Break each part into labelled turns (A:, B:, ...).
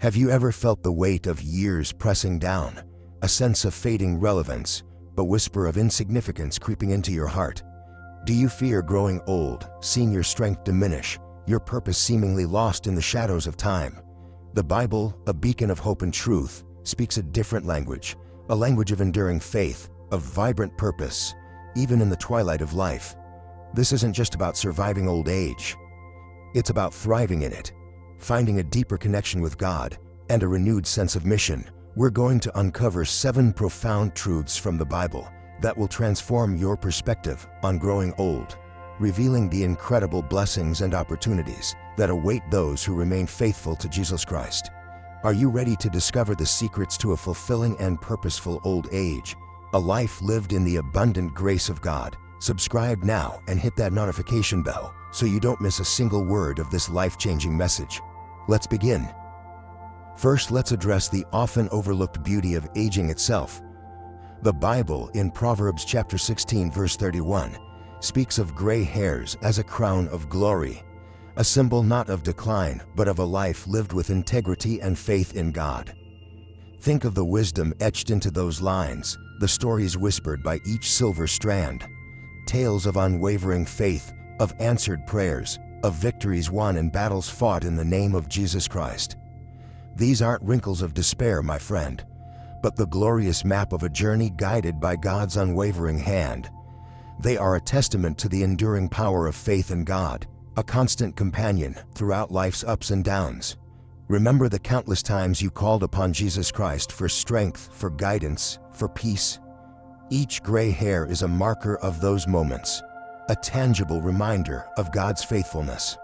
A: Have you ever felt the weight of years pressing down, a sense of fading relevance, a whisper of insignificance creeping into your heart? Do you fear growing old, seeing your strength diminish, your purpose seemingly lost in the shadows of time? The Bible, a beacon of hope and truth, speaks a different language, a language of enduring faith, of vibrant purpose, even in the twilight of life. This isn't just about surviving old age. It's about thriving in it, finding a deeper connection with God, and a renewed sense of mission. We're going to uncover 7 profound truths from the Bible that will transform your perspective on growing old, revealing the incredible blessings and opportunities that await those who remain faithful to Jesus Christ. Are you ready to discover the secrets to a fulfilling and purposeful old age, a life lived in the abundant grace of God? Subscribe now and hit that notification bell so you don't miss a single word of this life-changing message. Let's begin. First, let's address the often overlooked beauty of aging itself. The Bible, in Proverbs chapter 16, verse 31, speaks of gray hairs as a crown of glory, a symbol not of decline, but of a life lived with integrity and faith in God. Think of the wisdom etched into those lines, the stories whispered by each silver strand, tales of unwavering faith, of answered prayers, of victories won and battles fought in the name of Jesus Christ. These aren't wrinkles of despair, my friend, but the glorious map of a journey guided by God's unwavering hand. They are a testament to the enduring power of faith in God, a constant companion throughout life's ups and downs. Remember the countless times you called upon Jesus Christ for strength, for guidance, for peace. Each gray hair is a marker of those moments, a tangible reminder of God's faithfulness.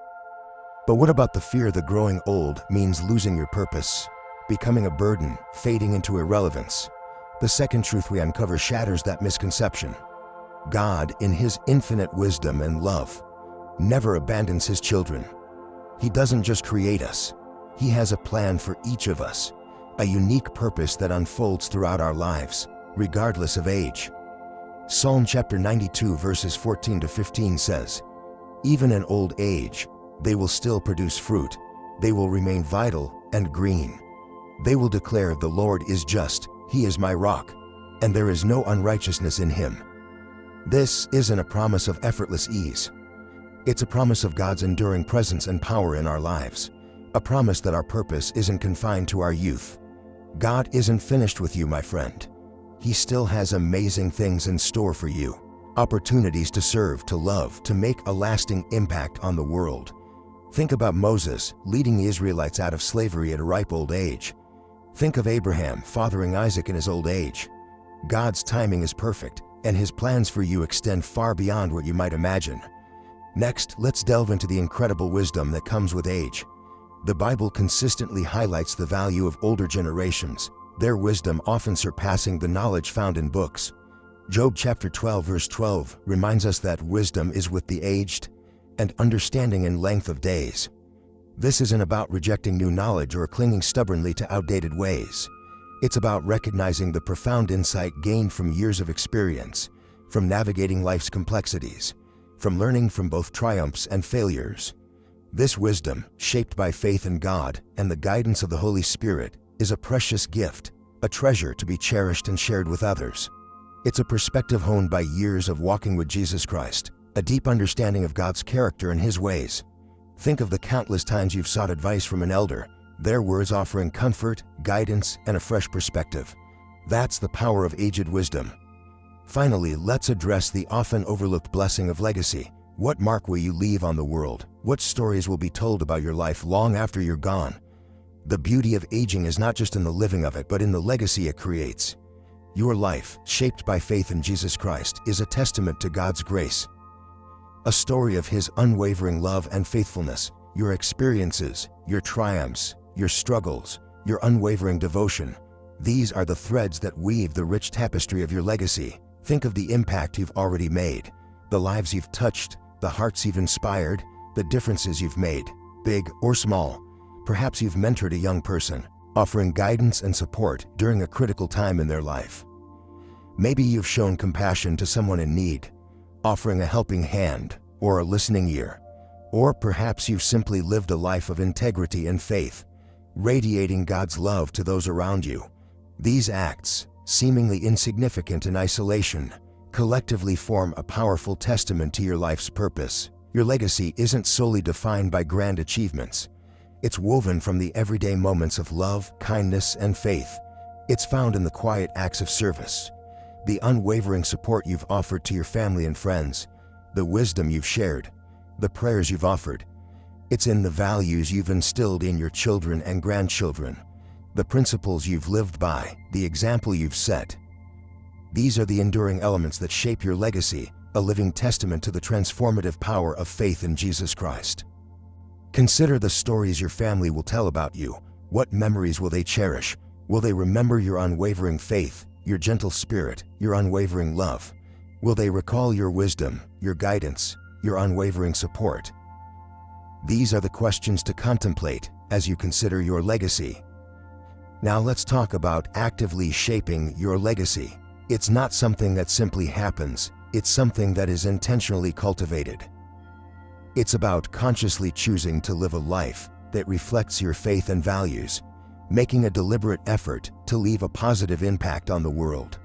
A: But what about the fear that growing old means losing your purpose, becoming a burden, fading into irrelevance? The second truth we uncover shatters that misconception. God, in His infinite wisdom and love, never abandons His children. He doesn't just create us. He has a plan for each of us, a unique purpose that unfolds throughout our lives, regardless of age. Psalm chapter 92 verses 14 to 15 says, "Even in old age, they will still produce fruit. They will remain vital and green. They will declare, the Lord is just, He is my rock, and there is no unrighteousness in Him." This isn't a promise of effortless ease. It's a promise of God's enduring presence and power in our lives, a promise that our purpose isn't confined to our youth. God isn't finished with you, my friend. He still has amazing things in store for you, opportunities to serve, to love, to make a lasting impact on the world. Think about Moses leading the Israelites out of slavery at a ripe old age. Think of Abraham fathering Isaac in his old age. God's timing is perfect, and His plans for you extend far beyond what you might imagine. Next, let's delve into the incredible wisdom that comes with age. The Bible consistently highlights the value of older generations, their wisdom often surpassing the knowledge found in books. Job chapter 12 verse 12 reminds us that wisdom is with the aged, and understanding in length of days. This isn't about rejecting new knowledge or clinging stubbornly to outdated ways. It's about recognizing the profound insight gained from years of experience, from navigating life's complexities, from learning from both triumphs and failures. This wisdom, shaped by faith in God and the guidance of the Holy Spirit, is a precious gift, a treasure to be cherished and shared with others. It's a perspective honed by years of walking with Jesus Christ, a deep understanding of God's character and His ways. Think of the countless times you've sought advice from an elder, their words offering comfort, guidance, and a fresh perspective. That's the power of aged wisdom. Finally, let's address the often overlooked blessing of legacy. What mark will you leave on the world? What stories will be told about your life long after you're gone? The beauty of aging is not just in the living of it, but in the legacy it creates. Your life, shaped by faith in Jesus Christ, is a testament to God's grace, a story of His unwavering love and faithfulness. Your experiences, your triumphs, your struggles, your unwavering devotion, these are the threads that weave the rich tapestry of your legacy. Think of the impact you've already made, the lives you've touched, the hearts you've inspired, the differences you've made, big or small. Perhaps you've mentored a young person, offering guidance and support during a critical time in their life. Maybe you've shown compassion to someone in need, offering a helping hand or a listening ear. Or perhaps you've simply lived a life of integrity and faith, radiating God's love to those around you. These acts, seemingly insignificant in isolation, collectively form a powerful testament to your life's purpose. Your legacy isn't solely defined by grand achievements. It's woven from the everyday moments of love, kindness, and faith. It's found in the quiet acts of service, the unwavering support you've offered to your family and friends, the wisdom you've shared, the prayers you've offered. It's in the values you've instilled in your children and grandchildren, the principles you've lived by, the example you've set. These are the enduring elements that shape your legacy, a living testament to the transformative power of faith in Jesus Christ. Consider the stories your family will tell about you. What memories will they cherish? Will they remember your unwavering faith, your gentle spirit, your unwavering love? Will they recall your wisdom, your guidance, your unwavering support? These are the questions to contemplate as you consider your legacy. Now let's talk about actively shaping your legacy. It's not something that simply happens, it's something that is intentionally cultivated. It's about consciously choosing to live a life that reflects your faith and values, making a deliberate effort to leave a positive impact on the world.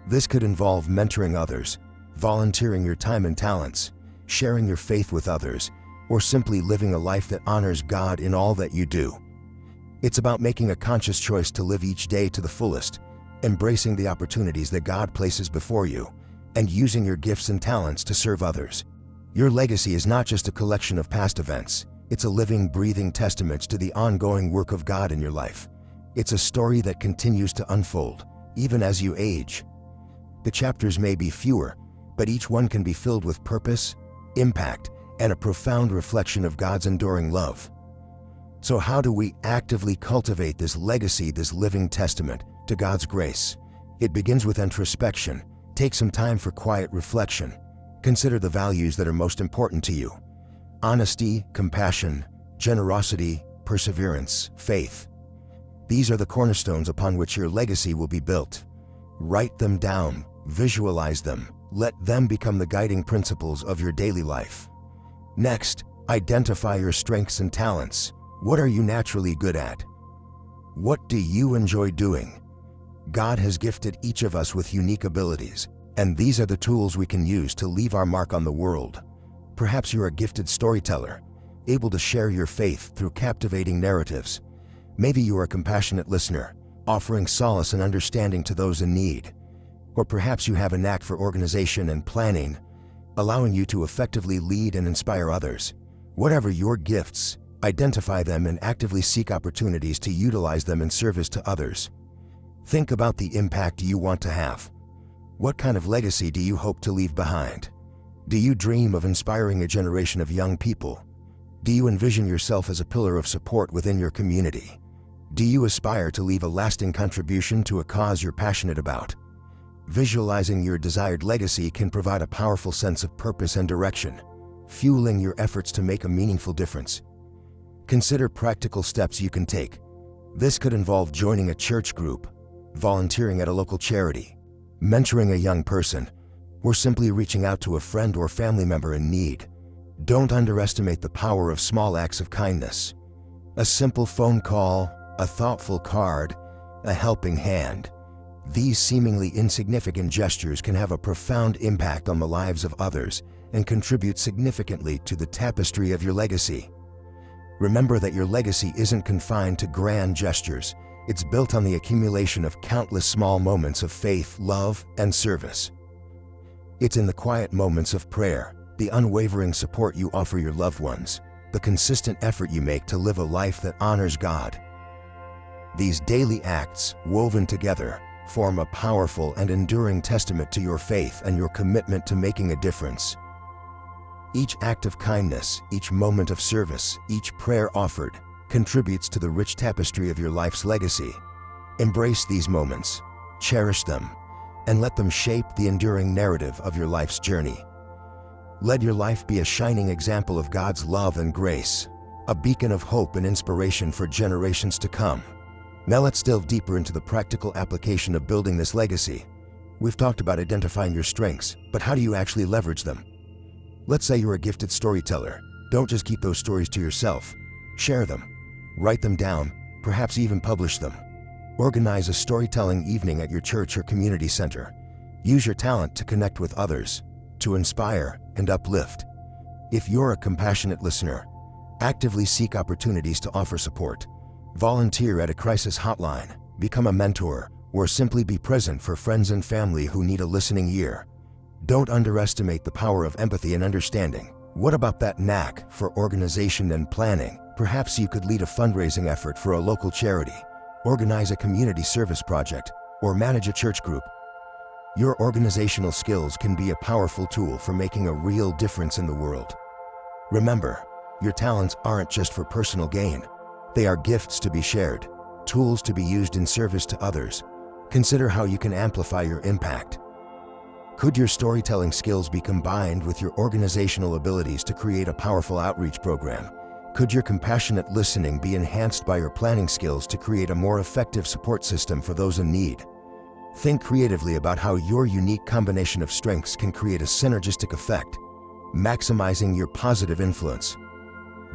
A: This could involve mentoring others, volunteering your time and talents, sharing your faith with others, or simply living a life that honors God in all that you do. It's about making a conscious choice to live each day to the fullest, embracing the opportunities that God places before you, and using your gifts and talents to serve others. Your legacy is not just a collection of past events, it's a living, breathing testament to the ongoing work of God in your life. It's a story that continues to unfold, even as you age. The chapters may be fewer, but each one can be filled with purpose, impact, and a profound reflection of God's enduring love. So how do we actively cultivate this legacy, this living testament to God's grace? It begins with introspection. Take some time for quiet reflection. Consider the values that are most important to you. Honesty, compassion, generosity, perseverance, faith. These are the cornerstones upon which your legacy will be built. Write them down, visualize them, let them become the guiding principles of your daily life. Next, identify your strengths and talents. What are you naturally good at? What do you enjoy doing? God has gifted each of us with unique abilities, and these are the tools we can use to leave our mark on the world. Perhaps you're a gifted storyteller, able to share your faith through captivating narratives. Maybe you are a compassionate listener, offering solace and understanding to those in need. Or perhaps you have a knack for organization and planning, allowing you to effectively lead and inspire others. Whatever your gifts, identify them and actively seek opportunities to utilize them in service to others. Think about the impact you want to have. What kind of legacy do you hope to leave behind? Do you dream of inspiring a generation of young people? Do you envision yourself as a pillar of support within your community? Do you aspire to leave a lasting contribution to a cause you're passionate about? Visualizing your desired legacy can provide a powerful sense of purpose and direction, fueling your efforts to make a meaningful difference. Consider practical steps you can take. This could involve joining a church group, volunteering at a local charity, mentoring a young person, or simply reaching out to a friend or family member in need. Don't underestimate the power of small acts of kindness. A simple phone call, a thoughtful card, a helping hand. These seemingly insignificant gestures can have a profound impact on the lives of others and contribute significantly to the tapestry of your legacy. Remember that your legacy isn't confined to grand gestures. It's built on the accumulation of countless small moments of faith, love, and service. It's in the quiet moments of prayer, the unwavering support you offer your loved ones, the consistent effort you make to live a life that honors God. These daily acts, woven together, form a powerful and enduring testament to your faith and your commitment to making a difference. Each act of kindness, each moment of service, each prayer offered, contributes to the rich tapestry of your life's legacy. Embrace these moments, cherish them, and let them shape the enduring narrative of your life's journey. Let your life be a shining example of God's love and grace, a beacon of hope and inspiration for generations to come. Now let's delve deeper into the practical application of building this legacy. We've talked about identifying your strengths, but how do you actually leverage them? Let's say you're a gifted storyteller. Don't just keep those stories to yourself. Share them. Write them down, perhaps even publish them. Organize a storytelling evening at your church or community center. Use your talent to connect with others, to inspire and uplift. If you're a compassionate listener, actively seek opportunities to offer support. Volunteer at a crisis hotline, become a mentor, or simply be present for friends and family who need a listening ear. Don't underestimate the power of empathy and understanding. What about that knack for organization and planning? Perhaps you could lead a fundraising effort for a local charity, organize a community service project, or manage a church group. Your organizational skills can be a powerful tool for making a real difference in the world. Remember, your talents aren't just for personal gain. They are gifts to be shared, tools to be used in service to others. Consider how you can amplify your impact. Could your storytelling skills be combined with your organizational abilities to create a powerful outreach program? Could your compassionate listening be enhanced by your planning skills to create a more effective support system for those in need? Think creatively about how your unique combination of strengths can create a synergistic effect, maximizing your positive influence.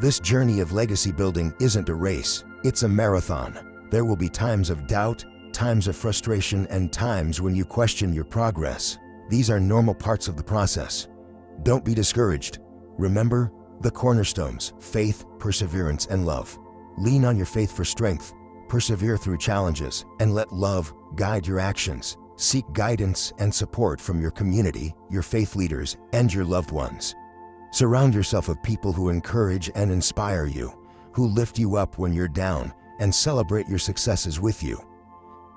A: This journey of legacy building isn't a race, it's a marathon. There will be times of doubt, times of frustration, and times when you question your progress. These are normal parts of the process. Don't be discouraged. Remember the cornerstones: faith, perseverance, and love. Lean on your faith for strength, persevere through challenges, and let love guide your actions. Seek guidance and support from your community, your faith leaders, and your loved ones. Surround yourself with people who encourage and inspire you, who lift you up when you're down, and celebrate your successes with you.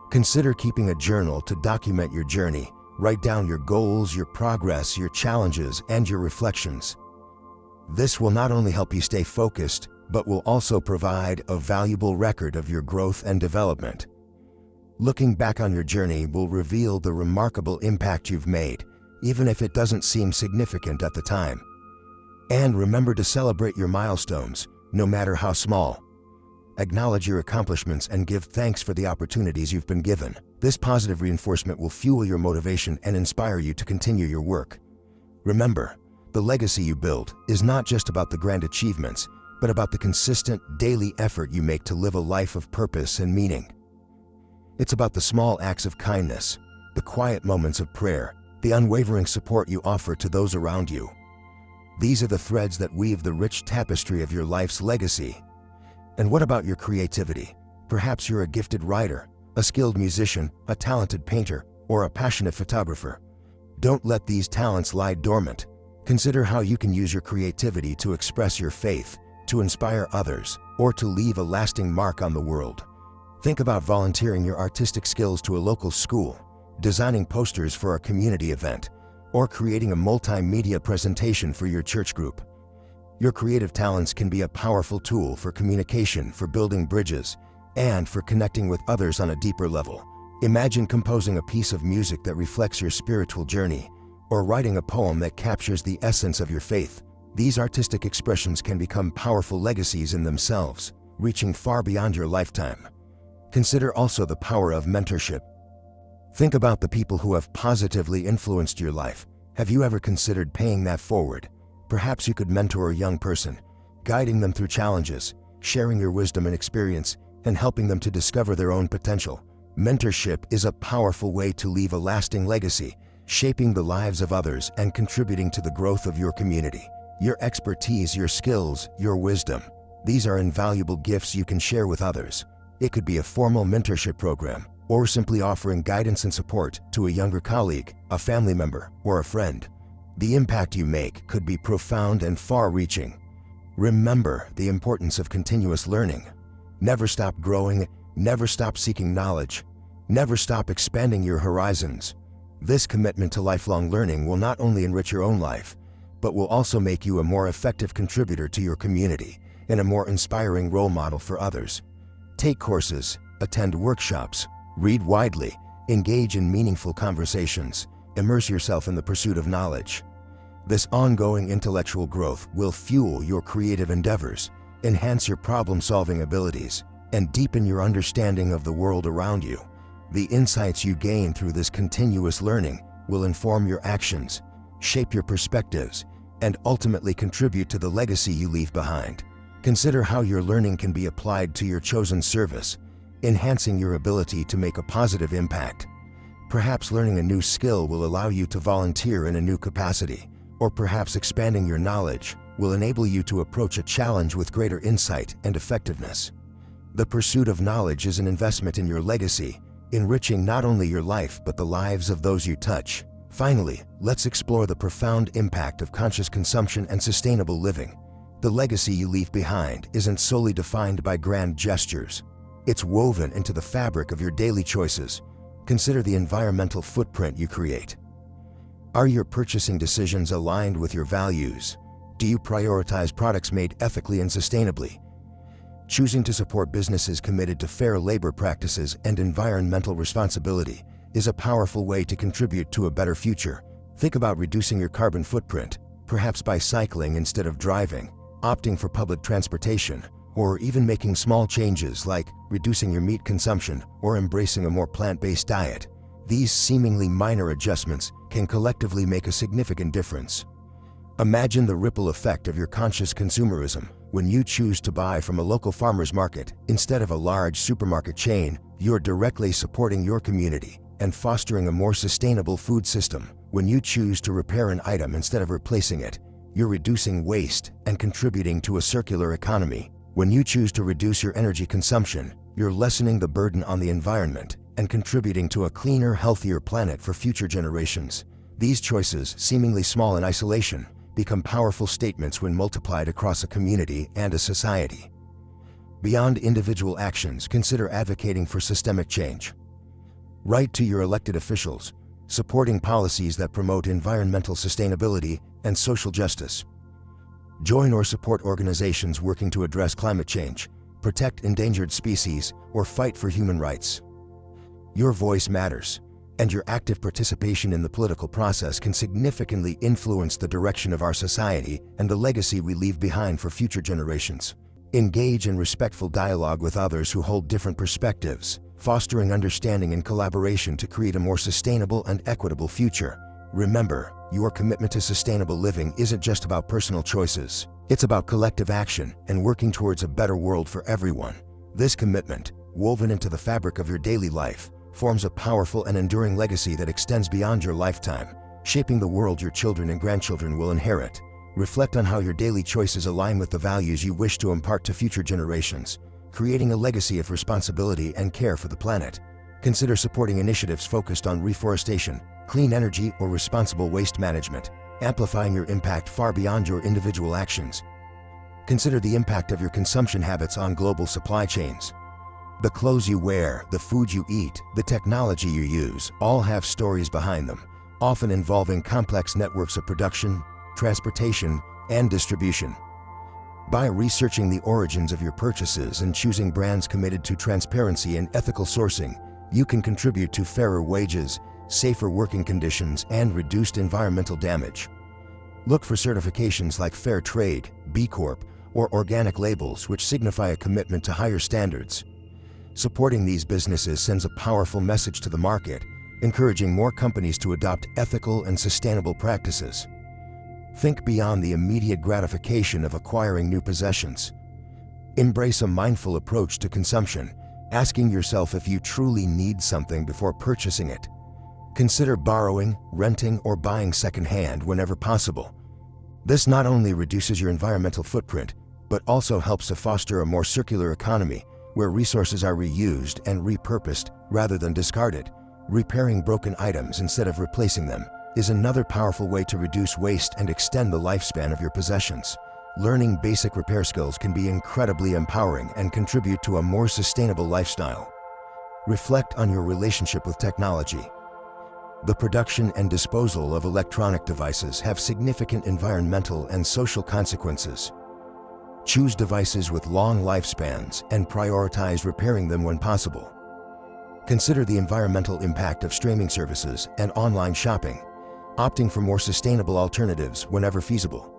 A: Consider keeping a journal to document your journey. Write down your goals, your progress, your challenges, and your reflections. This will not only help you stay focused, but will also provide a valuable record of your growth and development. Looking back on your journey will reveal the remarkable impact you've made, even if it doesn't seem significant at the time. And remember to celebrate your milestones, no matter how small. Acknowledge your accomplishments and give thanks for the opportunities you've been given. This positive reinforcement will fuel your motivation and inspire you to continue your work. Remember, the legacy you build is not just about the grand achievements, but about the consistent, daily effort you make to live a life of purpose and meaning. It's about the small acts of kindness, the quiet moments of prayer, the unwavering support you offer to those around you. These are the threads that weave the rich tapestry of your life's legacy. And what about your creativity? Perhaps you're a gifted writer, a skilled musician, a talented painter, or a passionate photographer. Don't let these talents lie dormant. Consider how you can use your creativity to express your faith, to inspire others, or to leave a lasting mark on the world. Think about volunteering your artistic skills to a local school, designing posters for a community event, or creating a multimedia presentation for your church group. Your creative talents can be a powerful tool for communication, for building bridges, and for connecting with others on a deeper level. Imagine composing a piece of music that reflects your spiritual journey, or writing a poem that captures the essence of your faith. These artistic expressions can become powerful legacies in themselves, reaching far beyond your lifetime. Consider also the power of mentorship. Think about the people who have positively influenced your life. Have you ever considered paying that forward? Perhaps you could mentor a young person, guiding them through challenges, sharing your wisdom and experience, and helping them to discover their own potential. Mentorship is a powerful way to leave a lasting legacy, shaping the lives of others and contributing to the growth of your community. Your expertise, your skills, your wisdom, these are invaluable gifts you can share with others. It could be a formal mentorship program, or simply offering guidance and support to a younger colleague, a family member, or a friend. The impact you make could be profound and far-reaching. Remember the importance of continuous learning. Never stop growing, never stop seeking knowledge, never stop expanding your horizons. This commitment to lifelong learning will not only enrich your own life, but will also make you a more effective contributor to your community and a more inspiring role model for others. Take courses, attend workshops, read widely, engage in meaningful conversations, immerse yourself in the pursuit of knowledge. This ongoing intellectual growth will fuel your creative endeavors, enhance your problem-solving abilities, and deepen your understanding of the world around you. The insights you gain through this continuous learning will inform your actions, shape your perspectives, and ultimately contribute to the legacy you leave behind. Consider how your learning can be applied to your chosen service, enhancing your ability to make a positive impact. Perhaps learning a new skill will allow you to volunteer in a new capacity, or perhaps expanding your knowledge will enable you to approach a challenge with greater insight and effectiveness. The pursuit of knowledge is an investment in your legacy, enriching not only your life but the lives of those you touch. Finally, let's explore the profound impact of conscious consumption and sustainable living. The legacy you leave behind isn't solely defined by grand gestures. It's woven into the fabric of your daily choices. Consider the environmental footprint you create. Are your purchasing decisions aligned with your values? Do you prioritize products made ethically and sustainably? Choosing to support businesses committed to fair labor practices and environmental responsibility is a powerful way to contribute to a better future. Think about reducing your carbon footprint, perhaps by cycling instead of driving, opting for public transportation, or even making small changes like reducing your meat consumption or embracing a more plant-based diet. These seemingly minor adjustments can collectively make a significant difference. Imagine the ripple effect of your conscious consumerism. When you choose to buy from a local farmer's market instead of a large supermarket chain, you're directly supporting your community and fostering a more sustainable food system. When you choose to repair an item instead of replacing it, you're reducing waste and contributing to a circular economy. When you choose to reduce your energy consumption, you're lessening the burden on the environment and contributing to a cleaner, healthier planet for future generations. These choices, seemingly small in isolation, become powerful statements when multiplied across a community and a society. Beyond individual actions, consider advocating for systemic change. Write to your elected officials, supporting policies that promote environmental sustainability and social justice. Join or support organizations working to address climate change, protect endangered species, or fight for human rights. Your voice matters, and your active participation in the political process can significantly influence the direction of our society and the legacy we leave behind for future generations. Engage in respectful dialogue with others who hold different perspectives, fostering understanding and collaboration to create a more sustainable and equitable future. Remember, your commitment to sustainable living isn't just about personal choices. It's about collective action and working towards a better world for everyone. This commitment, woven into the fabric of your daily life, forms a powerful and enduring legacy that extends beyond your lifetime, shaping the world your children and grandchildren will inherit. Reflect on how your daily choices align with the values you wish to impart to future generations, creating a legacy of responsibility and care for the planet. Consider supporting initiatives focused on reforestation, clean energy, or responsible waste management, amplifying your impact far beyond your individual actions. Consider the impact of your consumption habits on global supply chains. The clothes you wear, the food you eat, the technology you use, all have stories behind them, often involving complex networks of production, transportation, and distribution. By researching the origins of your purchases and choosing brands committed to transparency and ethical sourcing, you can contribute to fairer wages, safer working conditions, and reduced environmental damage. Look for certifications like Fair Trade, B Corp, or organic labels which signify a commitment to higher standards. Supporting these businesses sends a powerful message to the market, encouraging more companies to adopt ethical and sustainable practices. Think beyond the immediate gratification of acquiring new possessions. Embrace a mindful approach to consumption, asking yourself if you truly need something before purchasing it. Consider borrowing, renting, or buying secondhand whenever possible. This not only reduces your environmental footprint, but also helps to foster a more circular economy where resources are reused and repurposed rather than discarded. Repairing broken items instead of replacing them is another powerful way to reduce waste and extend the lifespan of your possessions. Learning basic repair skills can be incredibly empowering and contribute to a more sustainable lifestyle. Reflect on your relationship with technology. The production and disposal of electronic devices have significant environmental and social consequences. Choose devices with long lifespans and prioritize repairing them when possible. Consider the environmental impact of streaming services and online shopping, opting for more sustainable alternatives whenever feasible.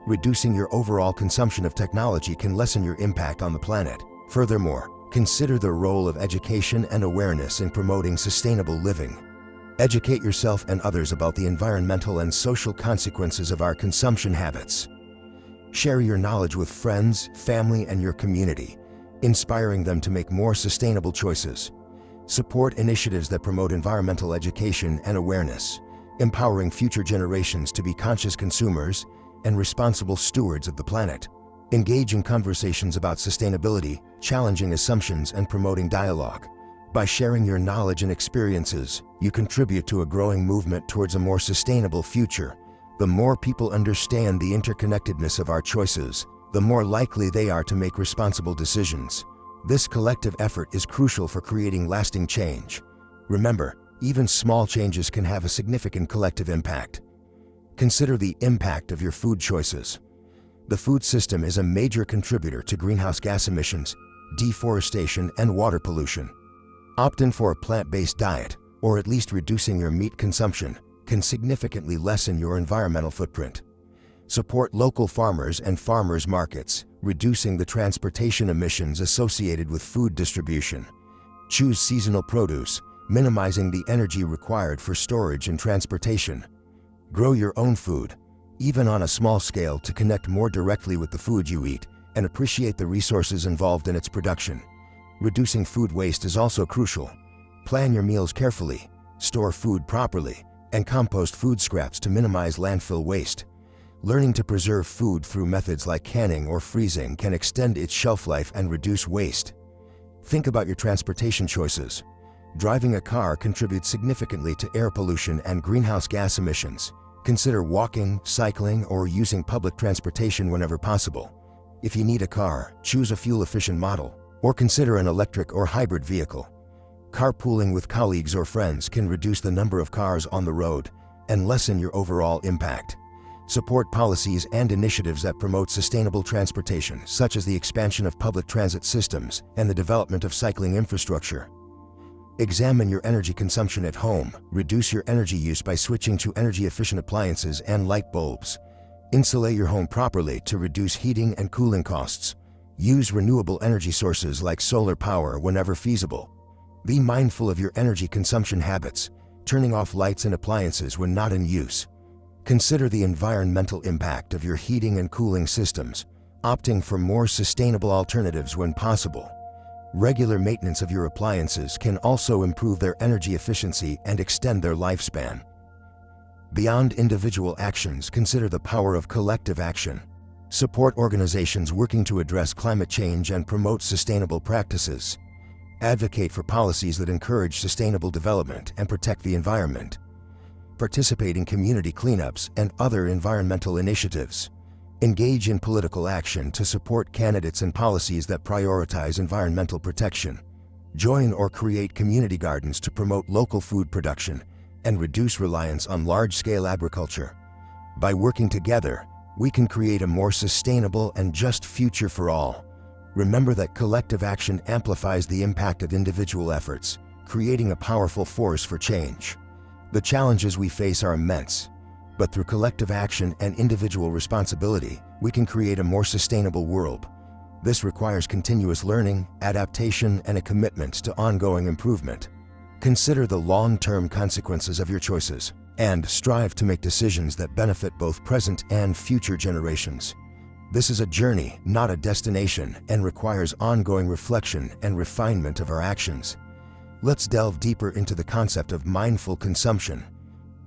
A: Reducing your overall consumption of technology can lessen your impact on the planet. Furthermore, consider the role of education and awareness in promoting sustainable living. Educate yourself and others about the environmental and social consequences of our consumption habits. Share your knowledge with friends, family, and your community, inspiring them to make more sustainable choices. Support initiatives that promote environmental education and awareness, empowering future generations to be conscious consumers and responsible stewards of the planet. Engage in conversations about sustainability, challenging assumptions and promoting dialogue. By sharing your knowledge and experiences, you contribute to a growing movement towards a more sustainable future. The more people understand the interconnectedness of our choices, the more likely they are to make responsible decisions. This collective effort is crucial for creating lasting change. Remember, even small changes can have a significant collective impact. Consider the impact of your food choices. The food system is a major contributor to greenhouse gas emissions, deforestation, and water pollution. Opting for a plant-based diet, or at least reducing your meat consumption, can significantly lessen your environmental footprint. Support local farmers and farmers markets, reducing the transportation emissions associated with food distribution. Choose seasonal produce, minimizing the energy required for storage and transportation. Grow your own food, even on a small scale, to connect more directly with the food you eat and appreciate the resources involved in its production. Reducing food waste is also crucial. Plan your meals carefully, store food properly, and compost food scraps to minimize landfill waste. Learning to preserve food through methods like canning or freezing can extend its shelf life and reduce waste. Think about your transportation choices. Driving a car contributes significantly to air pollution and greenhouse gas emissions. Consider walking, cycling, or using public transportation whenever possible. If you need a car, choose a fuel-efficient model, or consider an electric or hybrid vehicle. Carpooling with colleagues or friends can reduce the number of cars on the road and lessen your overall impact. Support policies and initiatives that promote sustainable transportation, such as the expansion of public transit systems and the development of cycling infrastructure. Examine your energy consumption at home. Reduce your energy use by switching to energy-efficient appliances and light bulbs. Insulate your home properly to reduce heating and cooling costs. Use renewable energy sources like solar power whenever feasible. Be mindful of your energy consumption habits, turning off lights and appliances when not in use. Consider the environmental impact of your heating and cooling systems, opting for more sustainable alternatives when possible. Regular maintenance of your appliances can also improve their energy efficiency and extend their lifespan. Beyond individual actions, consider the power of collective action. Support organizations working to address climate change and promote sustainable practices. Advocate for policies that encourage sustainable development and protect the environment. Participate in community cleanups and other environmental initiatives. Engage in political action to support candidates and policies that prioritize environmental protection. Join or create community gardens to promote local food production and reduce reliance on large-scale agriculture. By working together, we can create a more sustainable and just future for all. Remember that collective action amplifies the impact of individual efforts, creating a powerful force for change. The challenges we face are immense, but through collective action and individual responsibility, we can create a more sustainable world. This requires continuous learning, adaptation, and a commitment to ongoing improvement. Consider the long-term consequences of your choices and strive to make decisions that benefit both present and future generations. This is a journey, not a destination, and requires ongoing reflection and refinement of our actions. Let's delve deeper into the concept of mindful consumption.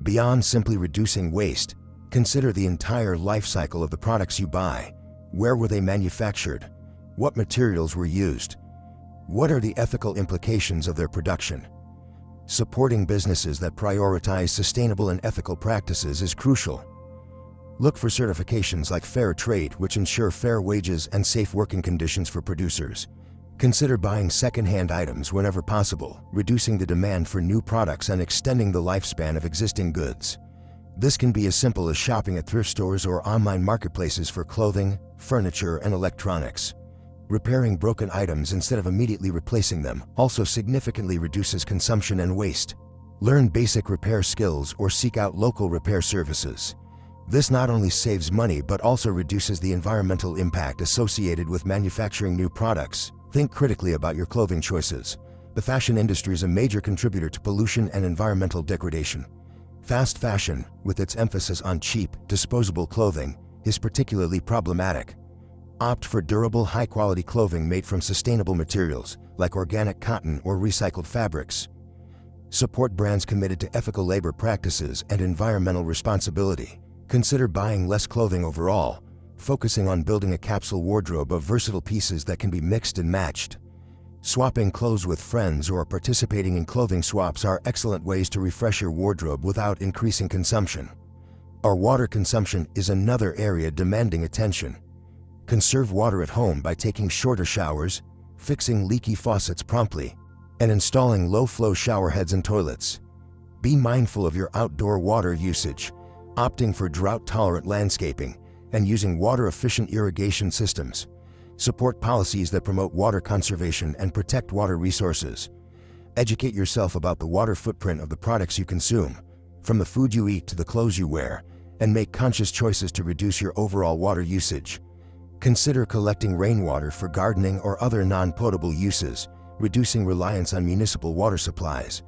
A: Beyond simply reducing waste, consider the entire life cycle of the products you buy. Where were they manufactured? What materials were used? What are the ethical implications of their production? Supporting businesses that prioritize sustainable and ethical practices is crucial. Look for certifications like Fair Trade, which ensure fair wages and safe working conditions for producers. Consider buying second-hand items whenever possible, reducing the demand for new products and extending the lifespan of existing goods. This can be as simple as shopping at thrift stores or online marketplaces for clothing, furniture, and electronics. Repairing broken items instead of immediately replacing them also significantly reduces consumption and waste. Learn basic repair skills or seek out local repair services. This not only saves money but also reduces the environmental impact associated with manufacturing new products. Think critically about your clothing choices. The fashion industry is a major contributor to pollution and environmental degradation. Fast fashion, with its emphasis on cheap, disposable clothing, is particularly problematic. Opt for durable, high-quality clothing made from sustainable materials, like organic cotton or recycled fabrics. Support brands committed to ethical labor practices and environmental responsibility. Consider buying less clothing overall, focusing on building a capsule wardrobe of versatile pieces that can be mixed and matched. Swapping clothes with friends or participating in clothing swaps are excellent ways to refresh your wardrobe without increasing consumption. Our water consumption is another area demanding attention. Conserve water at home by taking shorter showers, fixing leaky faucets promptly, and installing low-flow shower heads and toilets. Be mindful of your outdoor water usage, opting for drought-tolerant landscaping and using water-efficient irrigation systems. Support policies that promote water conservation and protect water resources. Educate yourself about the water footprint of the products you consume, from the food you eat to the clothes you wear, and make conscious choices to reduce your overall water usage. Consider collecting rainwater for gardening or other non-potable uses, reducing reliance on municipal water supplies.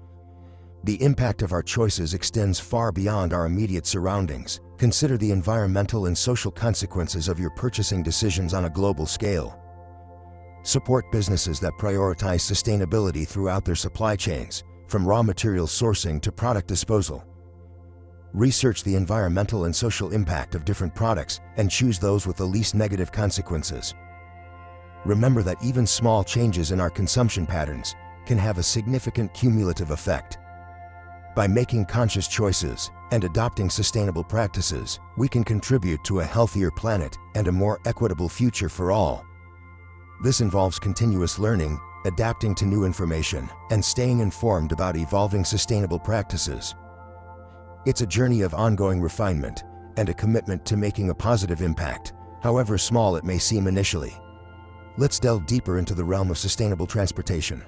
A: The impact of our choices extends far beyond our immediate surroundings. Consider the environmental and social consequences of your purchasing decisions on a global scale. Support businesses that prioritize sustainability throughout their supply chains, from raw material sourcing to product disposal. Research the environmental and social impact of different products and choose those with the least negative consequences. Remember that even small changes in our consumption patterns can have a significant cumulative effect. By making conscious choices and adopting sustainable practices, we can contribute to a healthier planet and a more equitable future for all. This involves continuous learning, adapting to new information, and staying informed about evolving sustainable practices. It's a journey of ongoing refinement and a commitment to making a positive impact, however small it may seem initially. Let's delve deeper into the realm of sustainable transportation.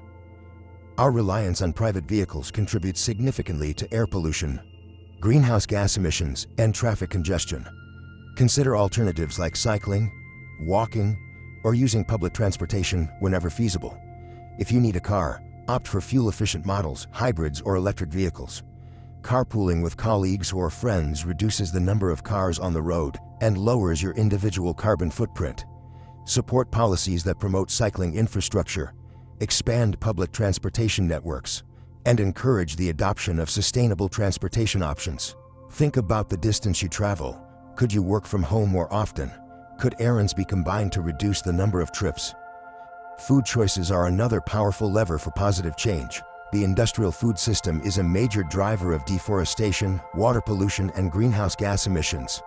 A: Our reliance on private vehicles contributes significantly to air pollution, greenhouse gas emissions, and traffic congestion. Consider alternatives like cycling, walking, or using public transportation whenever feasible. If you need a car, opt for fuel-efficient models, hybrids, or electric vehicles. Carpooling with colleagues or friends reduces the number of cars on the road and lowers your individual carbon footprint. Support policies that promote cycling infrastructure, expand public transportation networks, and encourage the adoption of sustainable transportation options. Think about the distance you travel. Could you work from home more often? Could errands be combined to reduce the number of trips? Food choices are another powerful lever for positive change. The industrial food system is a major driver of deforestation, water pollution, and greenhouse gas emissions.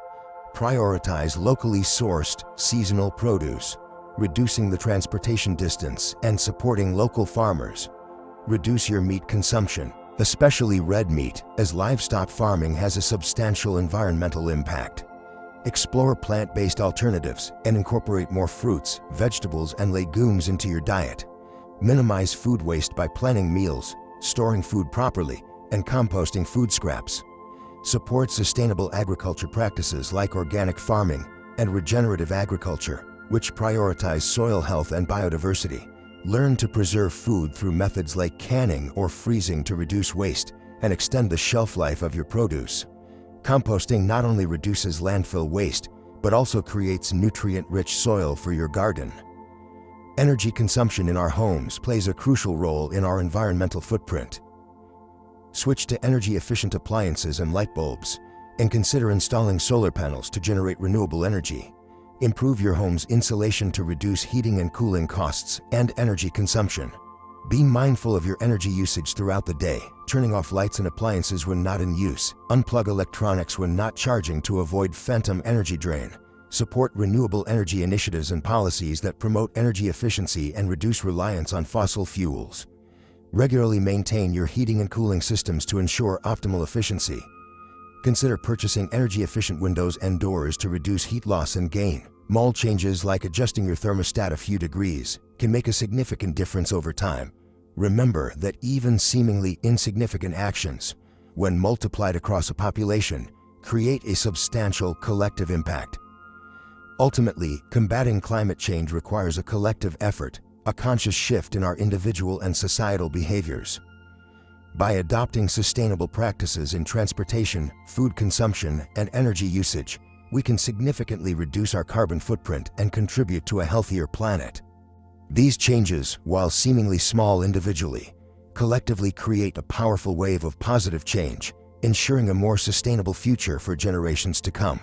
A: Prioritize locally sourced, seasonal produce, reducing the transportation distance and supporting local farmers. Reduce your meat consumption, especially red meat, as livestock farming has a substantial environmental impact. Explore plant-based alternatives and incorporate more fruits, vegetables, and legumes into your diet. Minimize food waste by planning meals, storing food properly, and composting food scraps. Support sustainable agriculture practices like organic farming and regenerative agriculture, which prioritize soil health and biodiversity. Learn to preserve food through methods like canning or freezing to reduce waste and extend the shelf life of your produce. Composting not only reduces landfill waste, but also creates nutrient-rich soil for your garden. Energy consumption in our homes plays a crucial role in our environmental footprint. Switch to energy-efficient appliances and light bulbs, and consider installing solar panels to generate renewable energy. Improve your home's insulation to reduce heating and cooling costs and energy consumption. Be mindful of your energy usage throughout the day, turning off lights and appliances when not in use. Unplug electronics when not charging to avoid phantom energy drain. Support renewable energy initiatives and policies that promote energy efficiency and reduce reliance on fossil fuels. Regularly maintain your heating and cooling systems to ensure optimal efficiency. Consider purchasing energy-efficient windows and doors to reduce heat loss and gain. Small changes like adjusting your thermostat a few degrees can make a significant difference over time. Remember that even seemingly insignificant actions, when multiplied across a population, create a substantial collective impact. Ultimately, combating climate change requires a collective effort, a conscious shift in our individual and societal behaviors. By adopting sustainable practices in transportation, food consumption, and energy usage, we can significantly reduce our carbon footprint and contribute to a healthier planet. These changes, while seemingly small individually, collectively create a powerful wave of positive change, ensuring a more sustainable future for generations to come.